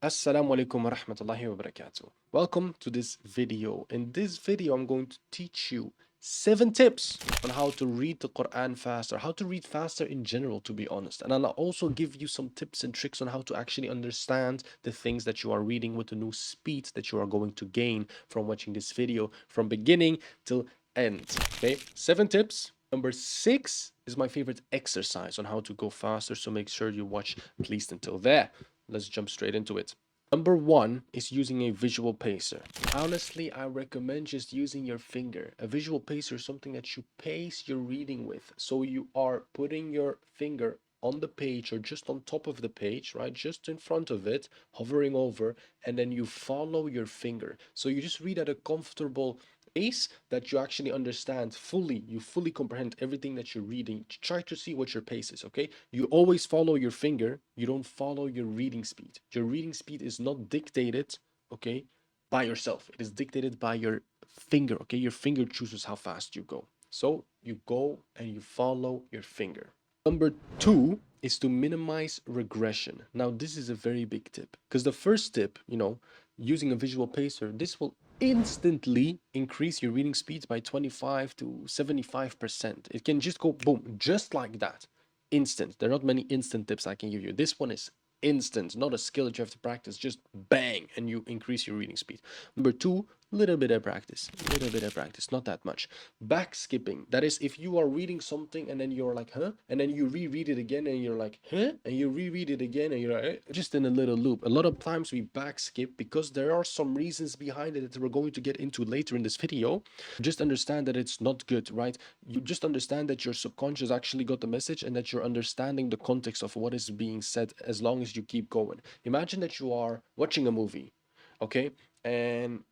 Assalamu alaikum wa rahmatullahi wa barakatuh. Welcome to this video. In this video, I'm going to teach you 7 tips on how to read the Quran faster, how to read faster in general, to be honest. And I'll also give you some tips and tricks on how to actually understand the things that you are reading with the new speed that you are going to gain from watching this video from beginning till end. Okay, 7 tips. Number 6 is my favorite exercise on how to go faster, so make sure you watch at least until there. Let's jump straight into it. Number 1 is using a visual pacer. Honestly, I recommend just using your finger. A visual pacer is something that you pace your reading with. So you are putting your finger on the page or just on top of the page, right? Just in front of it, hovering over, and then you follow your finger. So you just read at a comfortable pace that you actually understand fully. You fully comprehend everything that you're reading. Try to see what your pace is, okay? You always follow your finger. You don't follow your reading speed. Your reading speed is not dictated, okay, by yourself. It is dictated by your finger, okay? Your finger chooses how fast you go. So you go and you follow your finger. Number 2 is to minimize regression. Now, this is a very big tip because the first tip, using a visual pacer, this will instantly increase your reading speed by 25 to 75%. It can just go boom, just like that. Instant. There are not many instant tips I can give you. This one is instant, not a skill that you have to practice. Just bang, and you increase your reading speed. Number 2, little bit of practice, not that much. Back skipping, that is if you are reading something and then you're like, huh? And then you reread it again and you're like, huh? And you reread it again and you're like, eh? Just in a little loop. A lot of times we back skip because there are some reasons behind it that we're going to get into later in this video. Just understand that it's not good, right? You just understand that your subconscious actually got the message and that you're understanding the context of what is being said as long as you keep going. Imagine that you are watching a movie, okay? And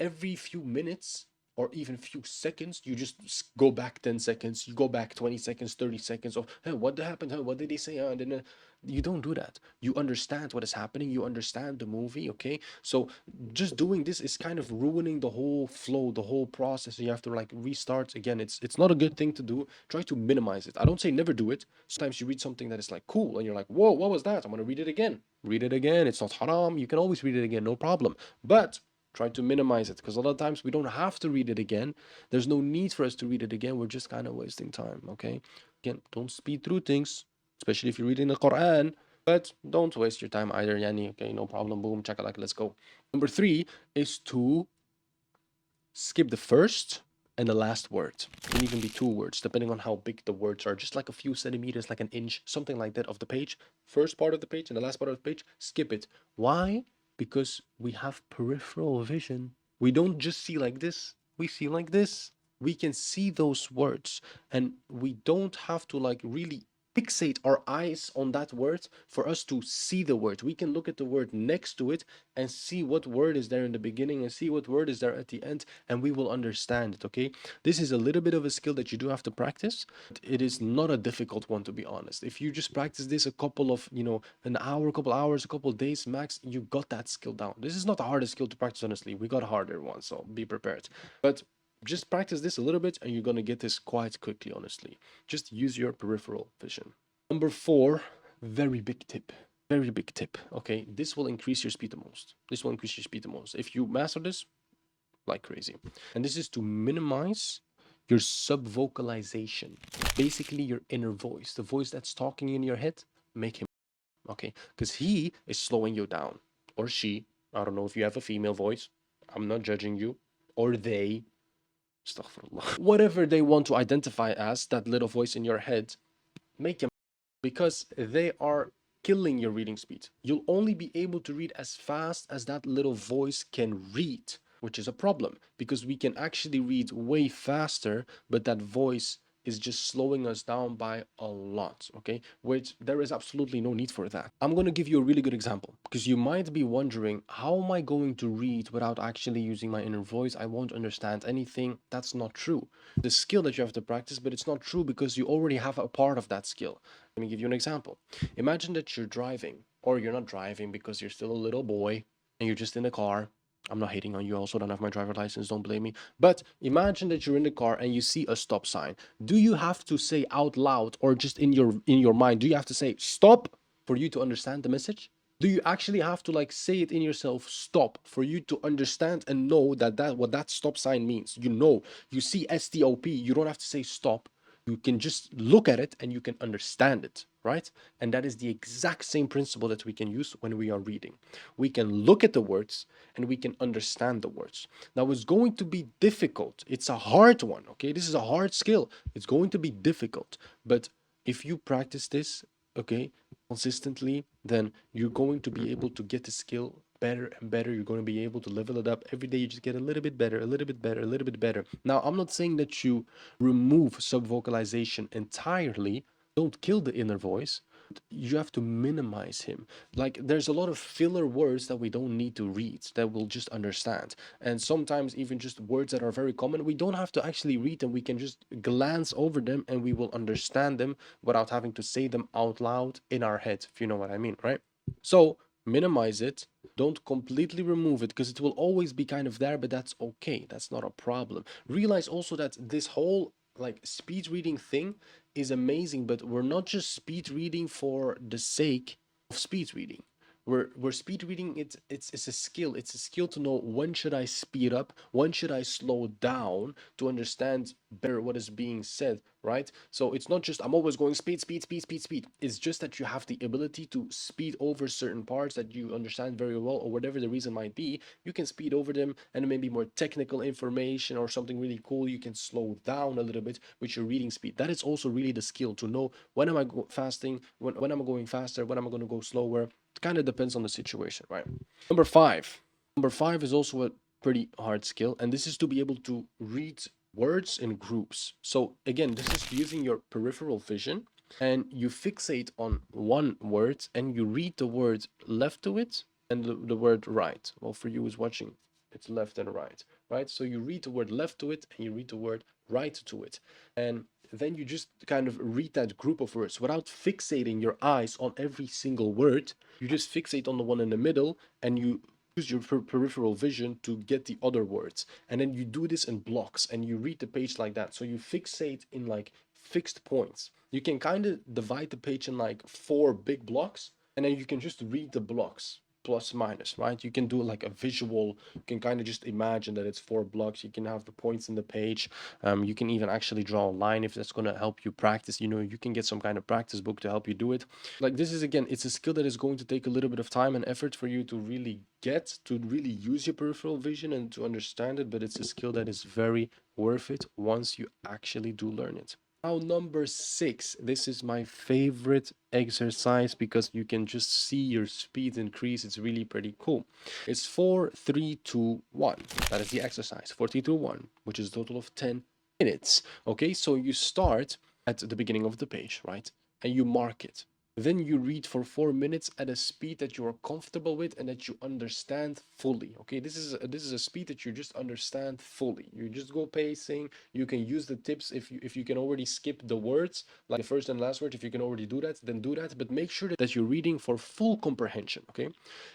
every few minutes or even few seconds, you just go back 10 seconds, you go back 20 seconds, 30 seconds of, hey, what happened? Hey, what did they say? And then you don't do that. You understand what is happening. You understand the movie, okay? So just doing this is kind of ruining the whole flow, the whole process. You have to like restart again. It's not a good thing to do. Try to minimize it. I don't say never do it. Sometimes you read something that is like cool and you're like, whoa, what was that? I'm gonna read it again. Read it again. It's not haram. You can always read it again, no problem. But try to minimize it because a lot of times we don't have to read it again. There's no need for us to read it again. We're just kind of wasting time, okay? Again, don't speed through things, especially if you're reading the Quran, but don't waste your time either, Yani. Okay, no problem. Boom, chakalaka, let's go. Number 3 is to skip the first and the last word. It can even be 2 words, depending on how big the words are. Just like a few centimeters, like an inch, something like that of the page. First part of the page and the last part of the page, skip it. Why? Because we have peripheral vision. We don't just see like this, we see like this. We can see those words and we don't have to like really fixate our eyes on that word for us to see the word. We can look at the word next to it and see what word is there in the beginning and see what word is there at the end, and we will understand it, okay? This is a little bit of a skill that you do have to practice. It is not a difficult one, to be honest. If you just practice this a couple of, an hour, a couple hours, a couple of days max, you got that skill down. This is not the hardest skill to practice, honestly. We got harder ones, so be prepared. But just practice this a little bit and you're going to get this quite quickly, honestly. Just use your peripheral vision. Number 4, very big tip. Very big tip. Okay, this will increase your speed the most. This will increase your speed the most. If you master this, like crazy. And this is to minimize your subvocalization. Basically, your inner voice, the voice that's talking in your head, make him, okay? Because he is slowing you down. Or she. I don't know if you have a female voice. I'm not judging you. Or they. Astaghfirullah. Whatever they want to identify as, that little voice in your head, make him, because they are killing your reading speed. You'll only be able to read as fast as that little voice can read, which is a problem because we can actually read way faster, but that voice is just slowing us down by a lot, okay? Which there is absolutely no need for that. I'm going to give you a really good example because you might be wondering, how am I going to read without actually using my inner voice? I won't understand anything. That's not true. The skill that you have to practice, but it's not true because you already have a part of that skill. Let me give you an example. Imagine that you're driving, or you're not driving because you're still a little boy and you're just in a car. I'm not hating on you. I also don't have my driver license. Don't blame me. But imagine that you're in the car and you see a stop sign. Do you have to say out loud or just in your mind? Do you have to say stop for you to understand the message? Do you actually have to like say it in yourself, stop, for you to understand and know that what that stop sign means? You know, you see stop, you don't have to say stop. You can just look at it and you can understand it, right? And that is the exact same principle that we can use when we are reading. We can look at the words and we can understand the words. Now, it's going to be difficult. It's a hard one, okay? This is a hard skill. It's going to be difficult. But if you practice this, okay, consistently, then you're going to be able to get the skill better and better. You're going to be able to level it up every day. You just get a little bit better, a little bit better, a little bit better. Now, I'm not saying that you remove subvocalization entirely. Don't kill the inner voice. You have to minimize him. Like, there's a lot of filler words that we don't need to read, that we'll just understand. And sometimes even just words that are very common, we don't have to actually read them. We can just glance over them and we will understand them without having to say them out loud in our head, if you know what I mean, right? So minimize it. Don't completely remove it, because it will always be kind of there, but that's okay. That's not a problem. Realize also that this whole like speed reading thing is amazing, but we're not just speed reading for the sake of speed reading. We're speed reading, it's a skill. It's a skill to know when should I speed up, when should I slow down to understand better what is being said, right? So it's not just I'm always going speed, speed, speed, speed, speed. It's just that you have the ability to speed over certain parts that you understand very well, or whatever the reason might be. You can speed over them, and maybe more technical information or something really cool, you can slow down a little bit with your reading speed. That is also really the skill to know when am I fasting, when am I going faster, when am I going to go slower. It kind of depends on the situation, right? Number five. Number five is also a pretty hard skill, and this is to be able to read words in groups. So again, this is using your peripheral vision, and you fixate on one word and you read the word left to it and the word right. Well, for you who's watching, it's left and right, right? So you read the word left to it and you read the word right to it. And then you just kind of read that group of words without fixating your eyes on every single word. You just fixate on the one in the middle and you use your peripheral vision to get the other words. And then you do this in blocks and you read the page like that. So you fixate in like fixed points. You can kind of divide the page in like 4 big blocks, and then you can just read the blocks plus minus, right? You can do like a visual. You can kind of just imagine that it's 4 blocks. You can have the points in the page. You can even actually draw a line if that's going to help you practice. You know, you can get some kind of practice book to help you do it. Like, this is, again, it's a skill that is going to take a little bit of time and effort for you to really get, to really use your peripheral vision and to understand it, but it's a skill that is very worth it once you actually do learn it. Now, number 6, this is my favorite exercise because you can just see your speed increase. It's really pretty cool. It's 4, 3, 2, 1. That is the exercise. 4, 3, 2, 1, which is a total of 10 minutes. Okay, so you start at the beginning of the page, right? And you mark it. Then you read for 4 minutes at a speed that you are comfortable with and that you understand fully. Okay, this is a speed that you just understand fully. You just go pacing. You can use the tips if you can already skip the words, like the first and last word. If you can already do that, then do that. But make sure that you're reading for full comprehension. Okay,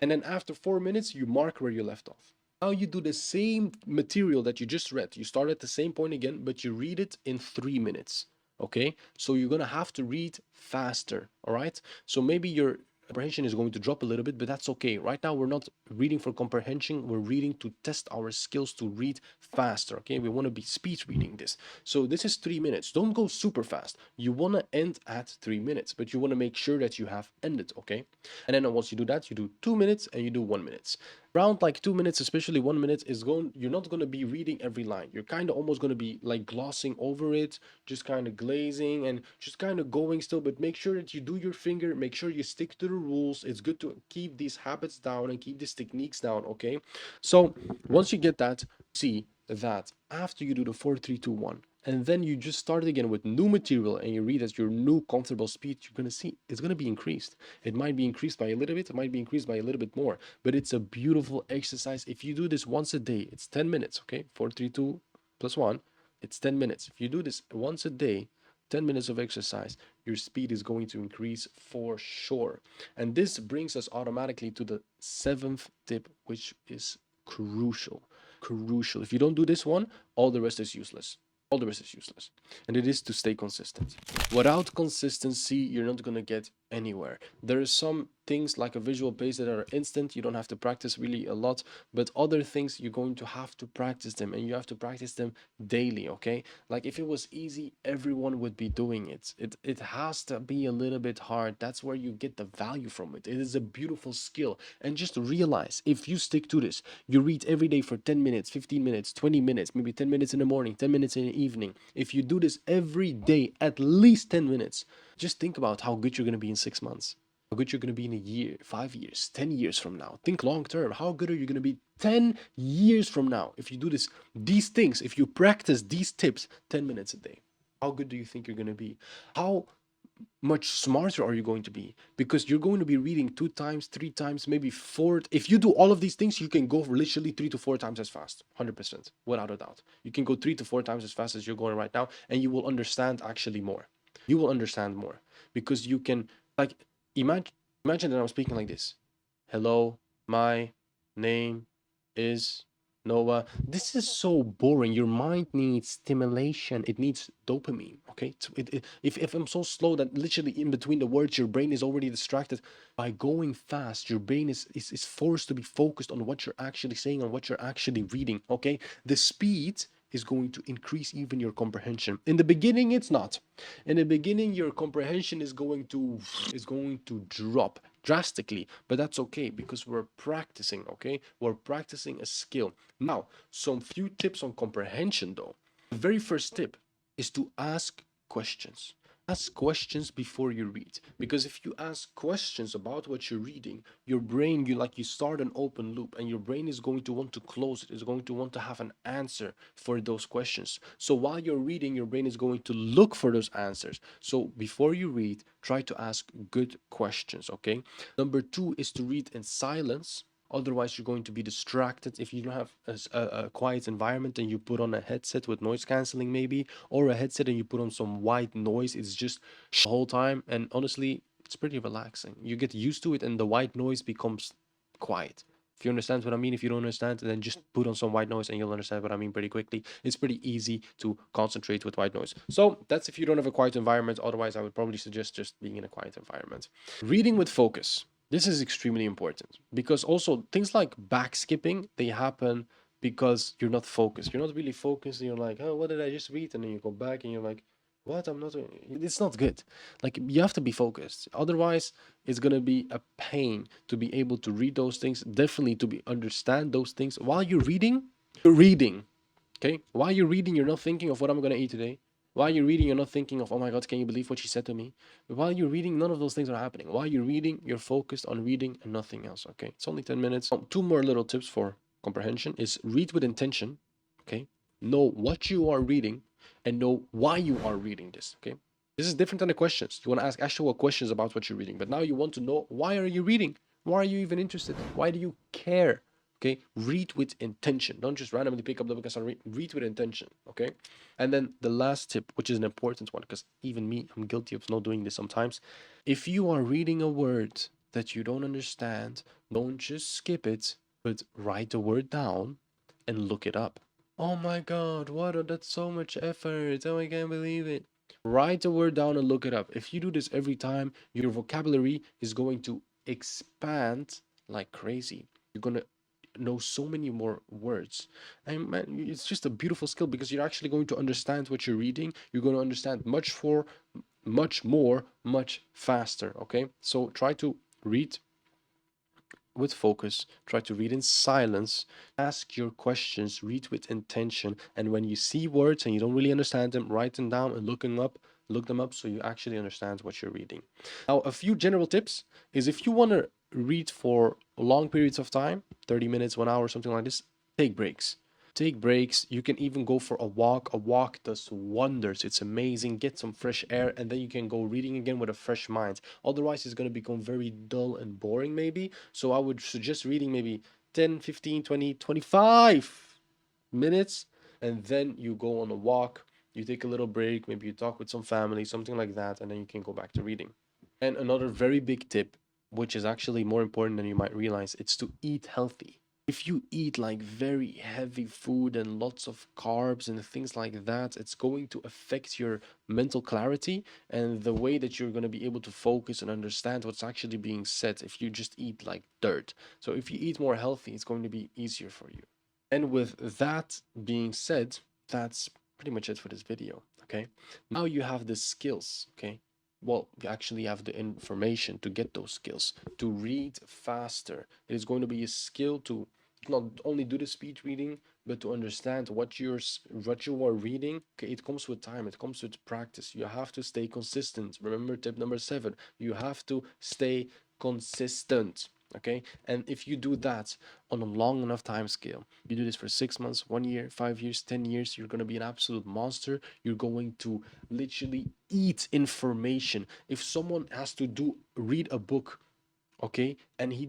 and then after 4 minutes, you mark where you left off. Now you do the same material that you just read. You start at the same point again, but you read it in 3 minutes. Okay, so you're gonna have to read faster. All right, so maybe your comprehension is going to drop a little bit, but that's okay. Right now we're not reading for comprehension, we're reading to test our skills to read faster. Okay, we want to be speed reading this. So this is 3 minutes. Don't go super fast. You want to end at 3 minutes, but you want to make sure that you have ended. Okay, and then once you do that, you do 2 minutes and you do 1 minute. Around like 2 minutes, especially 1 minute, is going, you're not going to be reading every line. You're kind of almost going to be like glossing over it, just kind of glazing and just kind of going still. But make sure that you do your finger, make sure you stick to the rules. It's good to keep these habits down and keep these techniques down. Okay, so once you get that, see that after you do the 4, 3, 2, 1, and then you just start again with new material and you read at your new comfortable speed, you're going to see it's going to be increased. It might be increased by a little bit, it might be increased by a little bit more, but it's a beautiful exercise. If you do this once a day, it's 10 minutes. Okay, 4, 3, 2 plus 1, it's 10 minutes. If you do this once a day, 10 minutes of exercise, your speed is going to increase for sure. And this brings us automatically to the 7th tip, which is crucial. If you don't do this one, all the rest is useless. And it is to stay consistent. Without consistency, you're not going to get anywhere. There are some things like a visual base that are instant. You don't have to practice really a lot, but other things you're going to have to practice them, and you have to practice them daily, okay? Like if it was easy, everyone would be doing it. It has to be a little bit hard. That's where you get the value from it. It is a beautiful skill. And just realize, if you stick to this, you read every day for 10 minutes, 15 minutes, 20 minutes, maybe 10 minutes in the morning, 10 minutes in the evening. If you do this every day, at least 10 minutes, just think about how good you're going to be in 6 months, how good you're going to be in a year, 5 years, 10 years from now. Think long term. How good are you going to be 10 years from now if you do these things, if you practice these tips 10 minutes a day? How good do you think you're going to be? How much smarter are you going to be? Because you're going to be reading 2 times, 3 times, maybe four. If you do all of these things, you can go literally 3 to 4 times as fast, 100%, without a doubt. You can go 3 to 4 times as fast as you're going right now, and you will understand actually more. You will understand more because you can, like, imagine that I'm speaking like this. Hello, my name is Noah. This is so boring. Your mind needs stimulation. It needs dopamine. Okay. If I'm so slow that literally in between the words, your brain is already distracted. By going fast, your brain is forced to be focused on what you're actually saying, on what you're actually reading. Okay. The speed is going to increase even your comprehension. In the beginning, it's not. In the beginning, your comprehension is going to drop drastically, but that's okay because we're practicing, okay? We're practicing a skill. Now, some few tips on comprehension though. The very first tip is to ask questions. Ask questions before you read, because if you ask questions about what you're reading, your brain, you start an open loop, and your brain is going to want to close it, is going to want to have an answer for those questions. So while you're reading, your brain is going to look for those answers. So before you read, try to ask good questions, okay? Number two is to read in silence. Otherwise, you're going to be distracted. If you don't have a quiet environment and you put on a headset with noise canceling, maybe, or a headset and you put on some white noise, it's just the whole time. And honestly, it's pretty relaxing. You get used to it, and the white noise becomes quiet. If you understand what I mean, if you don't understand, then just put on some white noise and you'll understand what I mean pretty quickly. It's pretty easy to concentrate with white noise. So that's if you don't have a quiet environment. Otherwise, I would probably suggest just being in a quiet environment. Reading with focus. This is extremely important because also things like back skipping, they happen because you're not focused. You're not really focused, and you're like, oh, what did I just read? And then you go back and you're like, what? I'm not. It's not good. Like, you have to be focused. Otherwise, it's gonna be a pain to be able to read those things. Definitely to be understand those things while you're reading. You're reading, okay? While you're reading, you're not thinking of what I'm gonna eat today. While you're reading, you're not thinking of, oh my God, can you believe what she said to me? But while you're reading, none of those things are happening. While you're reading, you're focused on reading and nothing else, okay? It's only 10 minutes. Two more little tips for comprehension is read with intention, okay? Know what you are reading and know why you are reading this, okay? This is different than the questions. You want to ask actual questions about what you're reading, but now you want to know, why are you reading? Why are you even interested? Why do you care? Okay, read with intention. Don't just randomly pick up the book and start read with intention. Okay, and then the last tip, which is an important one, because even me, I'm guilty of not doing this sometimes. If you are reading a word that you don't understand, don't just skip it, but write the word down and look it up. Oh my God, what? That's so much effort. Oh, I can't believe it. Write the word down and look it up. If you do this every time, your vocabulary is going to expand like crazy. You're going to know so many more words, and man, it's just a beautiful skill because you're actually going to understand what you're reading. You're going to understand much more, much faster. Okay, so try to read with focus, try to read in silence, ask your questions, read with intention, and when you see words and you don't really understand them, write them down and look them up so you actually understand what you're reading. Now, a few general tips is, if you want to read for long periods of time, 30 minutes, 1 hour, something like this, take breaks. Take breaks. You can even go for a walk. A walk does wonders. It's amazing. Get some fresh air, and then you can go reading again with a fresh mind. Otherwise, it's going to become very dull and boring, maybe. So I would suggest reading maybe 10, 15, 20, 25 minutes, and then you go on a walk. You take a little break. Maybe you talk with some family, something like that, and then you can go back to reading. And another very big tip, which is actually more important than you might realize, it's to eat healthy. if you eat like very heavy food and lots of carbs and things like that, it's going to affect your mental clarity and the way that you're going to be able to focus and understand what's actually being said if you just eat like dirt. So if you eat more healthy, it's going to be easier for you. And with that being said, that's pretty much it for this video. Okay. Now you have the skills. Okay. Well, you actually have the information to get those skills to read faster. It is going to be a skill to not only do the speed reading, but to understand what you are reading. Okay, it comes with time. It comes with practice. You have to stay consistent. Remember tip number 7. You have to stay consistent. Okay, and if you do that on a long enough time scale, you do this for 6 months, 1 year, 5 years, 10 years, you're going to be an absolute monster. You're going to literally eat information. If someone has to read a book, okay, and he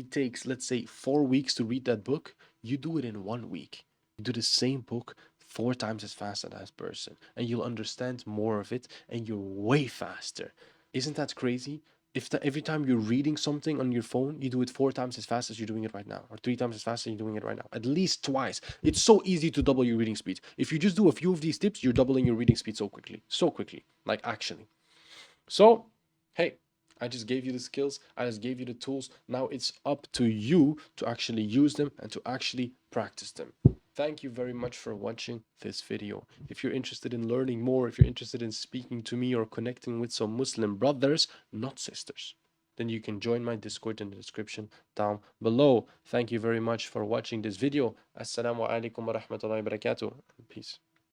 takes, let's say, 4 weeks to read that book, you do it in 1 week. You do the same book 4 times as fast as that person, and you'll understand more of it, and you're way faster. Isn't that crazy? If every time you're reading something on your phone, you do it 4 times as fast as you're doing it right now, or 3 times as fast as you're doing it right now, at least twice. It's so easy to double your reading speed. If you just do a few of these tips, you're doubling your reading speed so quickly, like actually. So, hey, I just gave you the skills, I just gave you the tools. Now it's up to you to actually use them and to actually practice them. Thank you very much for watching this video. If you're interested in learning more, if you're interested in speaking to me or connecting with some Muslim brothers, not sisters, then you can join my Discord in the description down below. Thank you very much for watching this video. Assalamu alaikum wa rahmatullahi wa barakatuh. Peace.